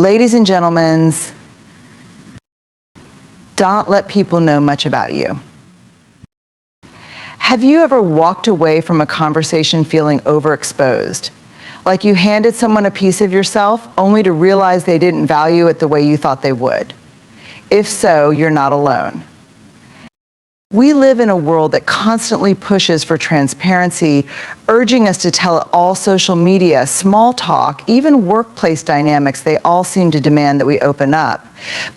Ladies and gentlemen, don't let people know much about you. Have you ever walked away from a conversation feeling overexposed? Like you handed someone a piece of yourself only to realize they didn't value it the way you thought they would? If so, you're not alone. We live in a world that constantly pushes for transparency, urging us to tell it all. Social media, small talk, even workplace dynamics, they all seem to demand that we open up.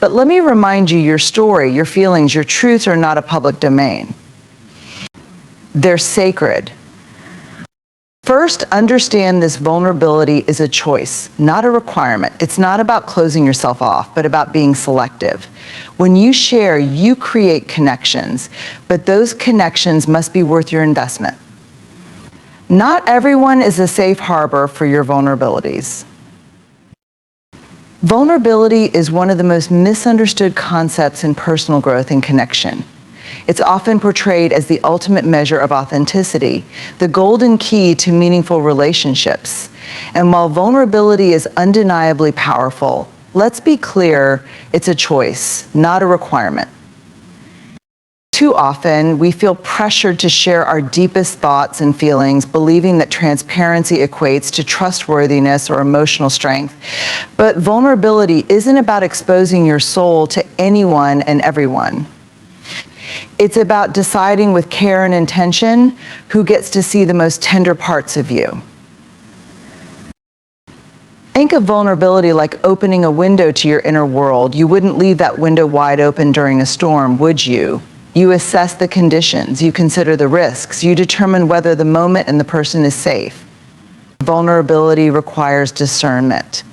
But let me remind you, your story, your feelings, your truths are not a public domain. They're sacred. First, understand this vulnerability is a choice, not a requirement. It's not about closing yourself off, but about being selective. When you share, you create connections, but those connections must be worth your investment. Not everyone is a safe harbor for your vulnerabilities. Vulnerability is one of the most misunderstood concepts in personal growth and connection. It's often portrayed as the ultimate measure of authenticity, the golden key to meaningful relationships. And while vulnerability is undeniably powerful, let's be clear, it's a choice, not a requirement. Too often, we feel pressured to share our deepest thoughts and feelings, believing that transparency equates to trustworthiness or emotional strength. But vulnerability isn't about exposing your soul to anyone and everyone. It's about deciding with care and intention who gets to see the most tender parts of you. Think of vulnerability like opening a window to your inner world. You wouldn't leave that window wide open during a storm, would you? You assess the conditions, you consider the risks, you determine whether the moment and the person is safe. Vulnerability requires discernment.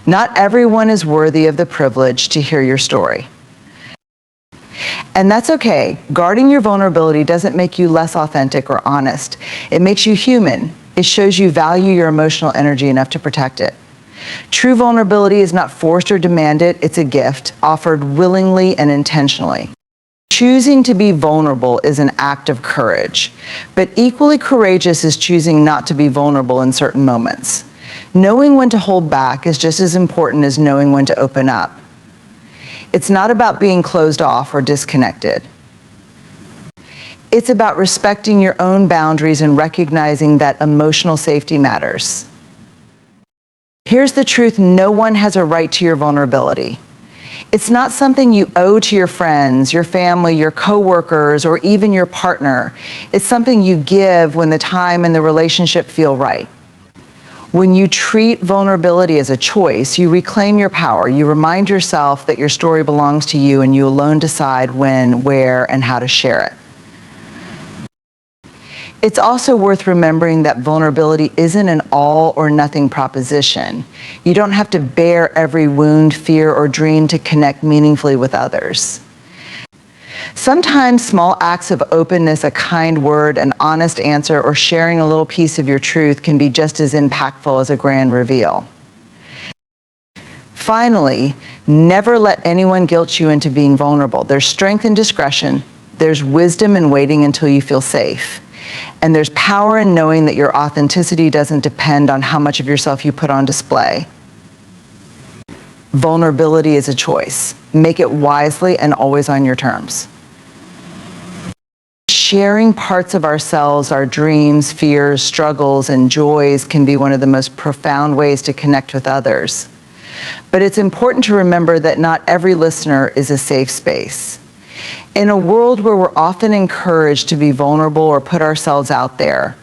Not everyone is worthy of the privilege to hear your story. And that's okay. Guarding your vulnerability doesn't make you less authentic or honest. It makes you human. It shows you value your emotional energy enough to protect it. True vulnerability is not forced or demanded. It's a gift, offered willingly and intentionally. Choosing to be vulnerable is an act of courage, but equally courageous is choosing not to be vulnerable in certain moments. Knowing when to hold back is just as important as knowing when to open up. It's not about being closed off or disconnected. It's about respecting your own boundaries and recognizing that emotional safety matters. Here's the truth: no one has a right to your vulnerability. It's not something you owe to your friends, your family, your coworkers, or even your partner. It's something you give when the time and the relationship feel right. When you treat vulnerability as a choice, you reclaim your power. You remind yourself that your story belongs to you and you alone decide when, where, and how to share it. It's also worth remembering that vulnerability isn't an all or nothing proposition. You don't have to bear every wound, fear, or dream to connect meaningfully with others. Sometimes small acts of openness, a kind word, an honest answer, or sharing a little piece of your truth can be just as impactful as a grand reveal. Finally, never let anyone guilt you into being vulnerable. There's strength in discretion, there's wisdom in waiting until you feel safe, and there's power in knowing that your authenticity doesn't depend on how much of yourself you put on display. Vulnerability is a choice. Make it wisely and always on your terms. Sharing parts of ourselves, our dreams, fears, struggles, and joys can be one of the most profound ways to connect with others. But it's important to remember that not every listener is a safe space. In a world where we're often encouraged to be vulnerable or put ourselves out there,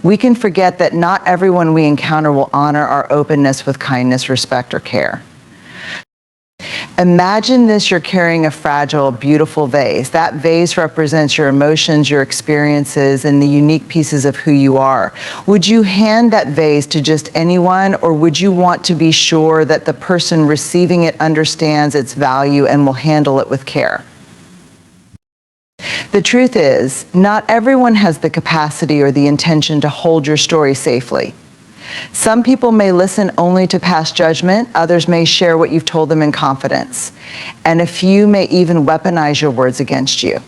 we can forget that not everyone we encounter will honor our openness with kindness, respect, or care. Imagine this: you're carrying a fragile, beautiful vase. That vase represents your emotions, your experiences, and the unique pieces of who you are. Would you hand that vase to just anyone, or would you want to be sure that the person receiving it understands its value and will handle it with care? The truth is, not everyone has the capacity or the intention to hold your story safely. Some people may listen only to pass judgment, others may share what you've told them in confidence, and a few may even weaponize your words against you.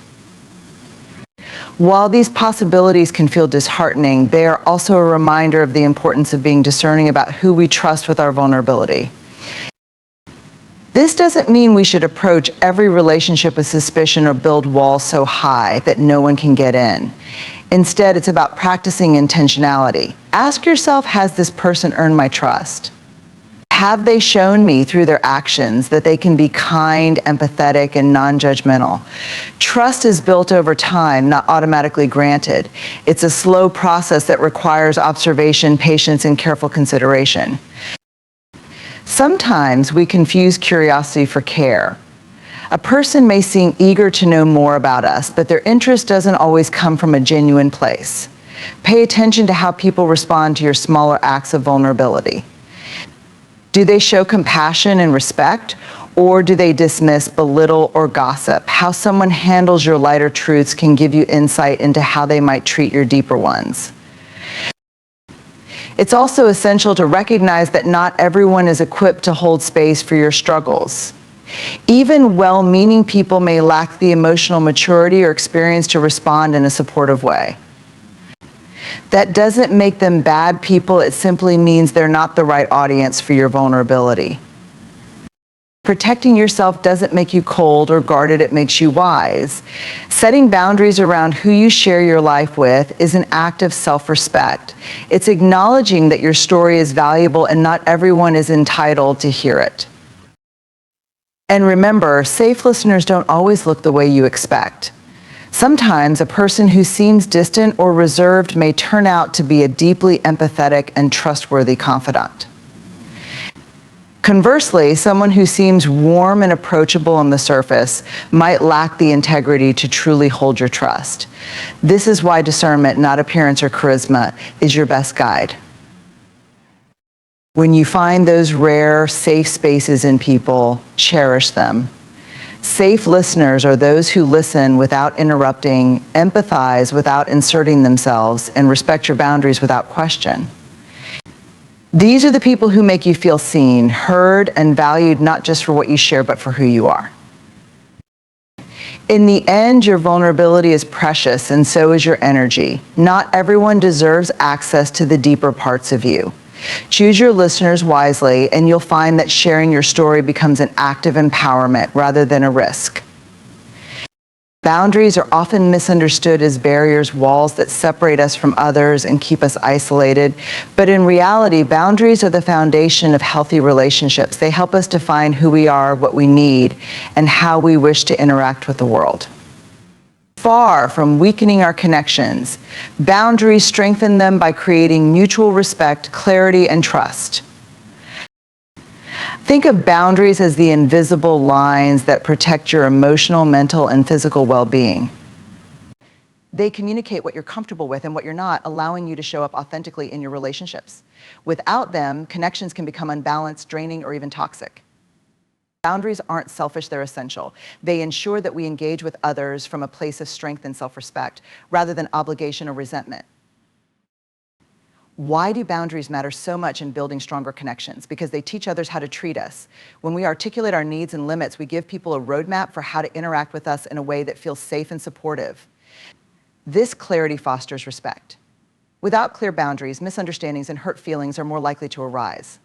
While these possibilities can feel disheartening, they are also a reminder of the importance of being discerning about who we trust with our vulnerability. This doesn't mean we should approach every relationship with suspicion or build walls so high that no one can get in. Instead, it's about practicing intentionality. Ask yourself, has this person earned my trust? Have they shown me through their actions that they can be kind, empathetic, and non-judgmental? Trust is built over time, not automatically granted. It's a slow process that requires observation, patience, and careful consideration. Sometimes we confuse curiosity for care. A person may seem eager to know more about us, but their interest doesn't always come from a genuine place. Pay attention to how people respond to your smaller acts of vulnerability. Do they show compassion and respect, or do they dismiss, belittle, or gossip? How someone handles your lighter truths can give you insight into how they might treat your deeper ones. It's also essential to recognize that not everyone is equipped to hold space for your struggles. Even well-meaning people may lack the emotional maturity or experience to respond in a supportive way. That doesn't make them bad people, it simply means they're not the right audience for your vulnerability. Protecting yourself doesn't make you cold or guarded, it makes you wise. Setting boundaries around who you share your life with is an act of self-respect. It's acknowledging that your story is valuable and not everyone is entitled to hear it. And remember, safe listeners don't always look the way you expect. Sometimes a person who seems distant or reserved may turn out to be a deeply empathetic and trustworthy confidant. Conversely, someone who seems warm and approachable on the surface might lack the integrity to truly hold your trust. This is why discernment, not appearance or charisma, is your best guide. When you find those rare, safe spaces in people, cherish them. Safe listeners are those who listen without interrupting, empathize without inserting themselves, and respect your boundaries without question. These are the people who make you feel seen, heard, and valued not just for what you share, but for who you are. In the end, your vulnerability is precious, and so is your energy. Not everyone deserves access to the deeper parts of you. Choose your listeners wisely, and you'll find that sharing your story becomes an act of empowerment rather than a risk. Boundaries are often misunderstood as barriers, walls that separate us from others and keep us isolated. But in reality, boundaries are the foundation of healthy relationships. They help us define who we are, what we need, and how we wish to interact with the world. Far from weakening our connections, boundaries strengthen them by creating mutual respect, clarity, and trust. Think of boundaries as the invisible lines that protect your emotional, mental, and physical well-being. They communicate what you're comfortable with and what you're not, allowing you to show up authentically in your relationships. Without them, connections can become unbalanced, draining, or even toxic. Boundaries aren't selfish, they're essential. They ensure that we engage with others from a place of strength and self-respect, rather than obligation or resentment. Why do boundaries matter so much in building stronger connections? Because they teach others how to treat us. When we articulate our needs and limits, we give people a roadmap for how to interact with us in a way that feels safe and supportive. This clarity fosters respect. Without clear boundaries, misunderstandings and hurt feelings are more likely to arise.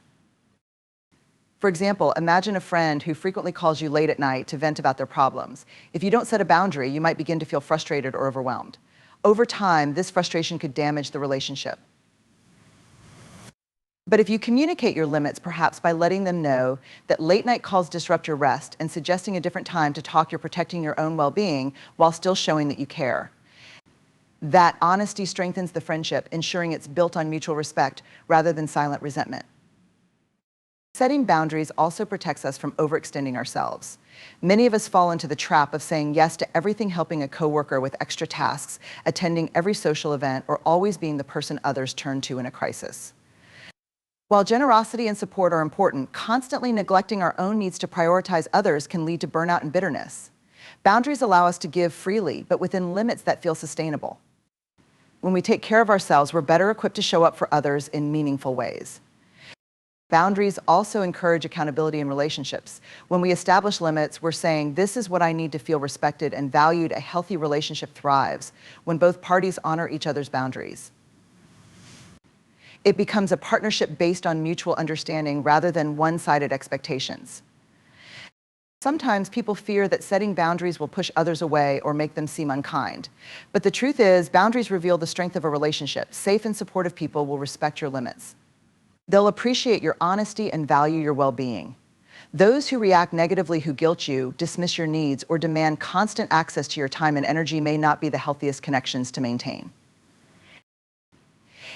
For example, imagine a friend who frequently calls you late at night to vent about their problems. If you don't set a boundary, you might begin to feel frustrated or overwhelmed. Over time, this frustration could damage the relationship. But if you communicate your limits, perhaps by letting them know that late night calls disrupt your rest and suggesting a different time to talk, you're protecting your own well-being while still showing that you care. That honesty strengthens the friendship, ensuring it's built on mutual respect rather than silent resentment. Setting boundaries also protects us from overextending ourselves. Many of us fall into the trap of saying yes to everything, helping a coworker with extra tasks, attending every social event, or always being the person others turn to in a crisis. While generosity and support are important, constantly neglecting our own needs to prioritize others can lead to burnout and bitterness. Boundaries allow us to give freely, but within limits that feel sustainable. When we take care of ourselves, we're better equipped to show up for others in meaningful ways. Boundaries also encourage accountability in relationships. When we establish limits, we're saying, this is what I need to feel respected and valued. A healthy relationship thrives when both parties honor each other's boundaries. It becomes a partnership based on mutual understanding rather than one-sided expectations. Sometimes people fear that setting boundaries will push others away or make them seem unkind. But the truth is, boundaries reveal the strength of a relationship. Safe and supportive people will respect your limits. They'll appreciate your honesty and value your well-being. Those who react negatively, who guilt you, dismiss your needs, or demand constant access to your time and energy may not be the healthiest connections to maintain.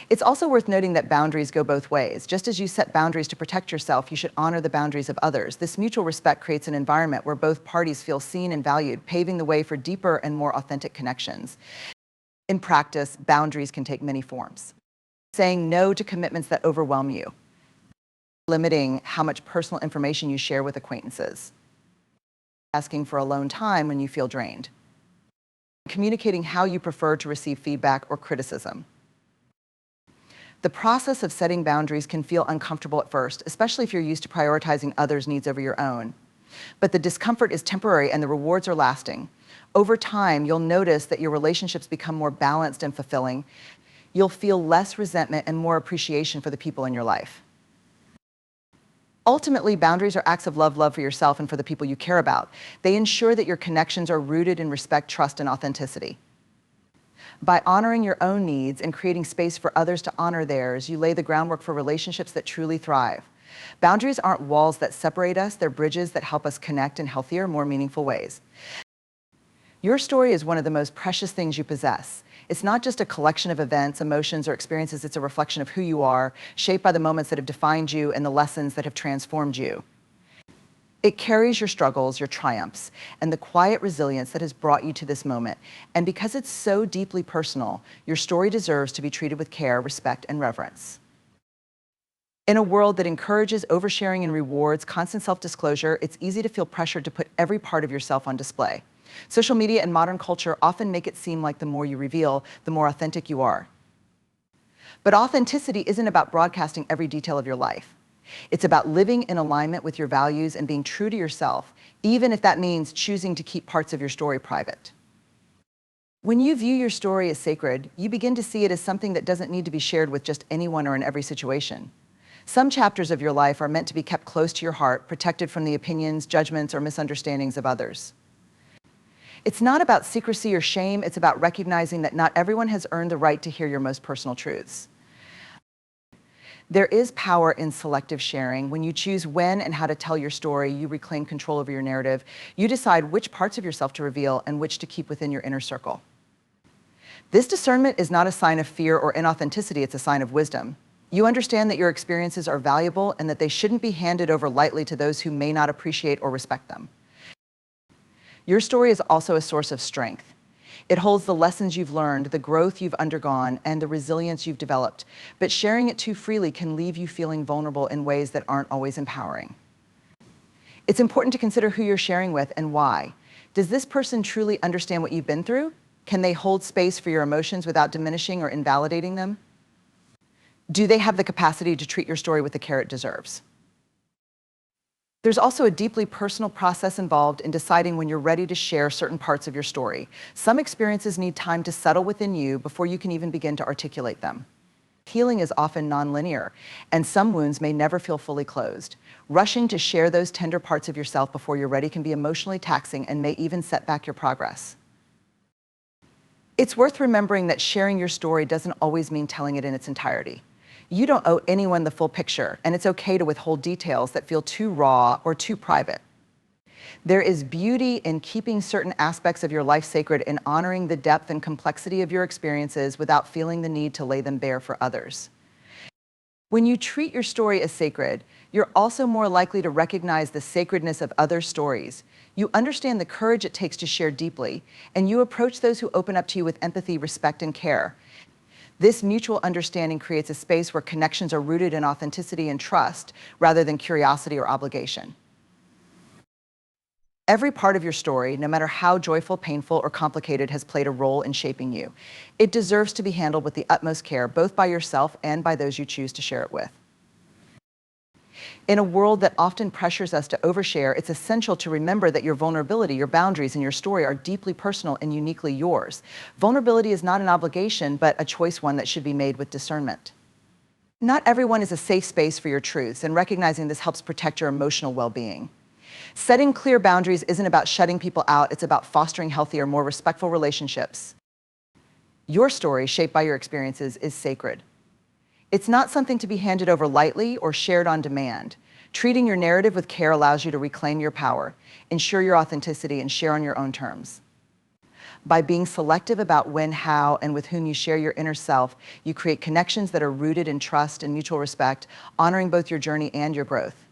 It's also worth noting that boundaries go both ways. Just as you set boundaries to protect yourself, you should honor the boundaries of others. This mutual respect creates an environment where both parties feel seen and valued, paving the way for deeper and more authentic connections. In practice, boundaries can take many forms. Saying no to commitments that overwhelm you, limiting how much personal information you share with acquaintances, asking for alone time when you feel drained, communicating how you prefer to receive feedback or criticism. The process of setting boundaries can feel uncomfortable at first, especially if you're used to prioritizing others' needs over your own. But the discomfort is temporary and the rewards are lasting. Over time, you'll notice that your relationships become more balanced and fulfilling. You'll feel less resentment and more appreciation for the people in your life. Ultimately, boundaries are acts of love for yourself and for the people you care about. They ensure that your connections are rooted in respect, trust, and authenticity. By honoring your own needs and creating space for others to honor theirs, you lay the groundwork for relationships that truly thrive. Boundaries aren't walls that separate us, they're bridges that help us connect in healthier, more meaningful ways. Your story is one of the most precious things you possess. It's not just a collection of events, emotions, or experiences, it's a reflection of who you are, shaped by the moments that have defined you and the lessons that have transformed you. It carries your struggles, your triumphs, and the quiet resilience that has brought you to this moment. And because it's so deeply personal, your story deserves to be treated with care, respect, and reverence. In a world that encourages oversharing and rewards constant self-disclosure, it's easy to feel pressured to put every part of yourself on display. Social media and modern culture often make it seem like the more you reveal, the more authentic you are. But authenticity isn't about broadcasting every detail of your life. It's about living in alignment with your values and being true to yourself, even if that means choosing to keep parts of your story private. When you view your story as sacred, you begin to see it as something that doesn't need to be shared with just anyone or in every situation. Some chapters of your life are meant to be kept close to your heart, protected from the opinions, judgments, or misunderstandings of others. It's not about secrecy or shame, it's about recognizing that not everyone has earned the right to hear your most personal truths. There is power in selective sharing. When you choose when and how to tell your story, you reclaim control over your narrative. You decide which parts of yourself to reveal and which to keep within your inner circle. This discernment is not a sign of fear or inauthenticity, it's a sign of wisdom. You understand that your experiences are valuable and that they shouldn't be handed over lightly to those who may not appreciate or respect them. Your story is also a source of strength. It holds the lessons you've learned, the growth you've undergone, and the resilience you've developed. But sharing it too freely can leave you feeling vulnerable in ways that aren't always empowering. It's important to consider who you're sharing with and why. Does this person truly understand what you've been through? Can they hold space for your emotions without diminishing or invalidating them? Do they have the capacity to treat your story with the care it deserves? There's also a deeply personal process involved in deciding when you're ready to share certain parts of your story. Some experiences need time to settle within you before you can even begin to articulate them. Healing is often nonlinear, and some wounds may never feel fully closed. Rushing to share those tender parts of yourself before you're ready can be emotionally taxing and may even set back your progress. It's worth remembering that sharing your story doesn't always mean telling it in its entirety. You don't owe anyone the full picture, and it's okay to withhold details that feel too raw or too private. There is beauty in keeping certain aspects of your life sacred and honoring the depth and complexity of your experiences without feeling the need to lay them bare for others. When you treat your story as sacred, you're also more likely to recognize the sacredness of other stories. You understand the courage it takes to share deeply, and you approach those who open up to you with empathy, respect, and care. This mutual understanding creates a space where connections are rooted in authenticity and trust rather than curiosity or obligation. Every part of your story, no matter how joyful, painful, or complicated, has played a role in shaping you. It deserves to be handled with the utmost care, both by yourself and by those you choose to share it with. In a world that often pressures us to overshare, it's essential to remember that your vulnerability, your boundaries, and your story are deeply personal and uniquely yours. Vulnerability is not an obligation, but a choice one that should be made with discernment. Not everyone is a safe space for your truths, and recognizing this helps protect your emotional well-being. Setting clear boundaries isn't about shutting people out, it's about fostering healthier, more respectful relationships. Your story, shaped by your experiences, is sacred. It's not something to be handed over lightly or shared on demand. Treating your narrative with care allows you to reclaim your power, ensure your authenticity, and share on your own terms. By being selective about when, how, and with whom you share your inner self, you create connections that are rooted in trust and mutual respect, honoring both your journey and your growth.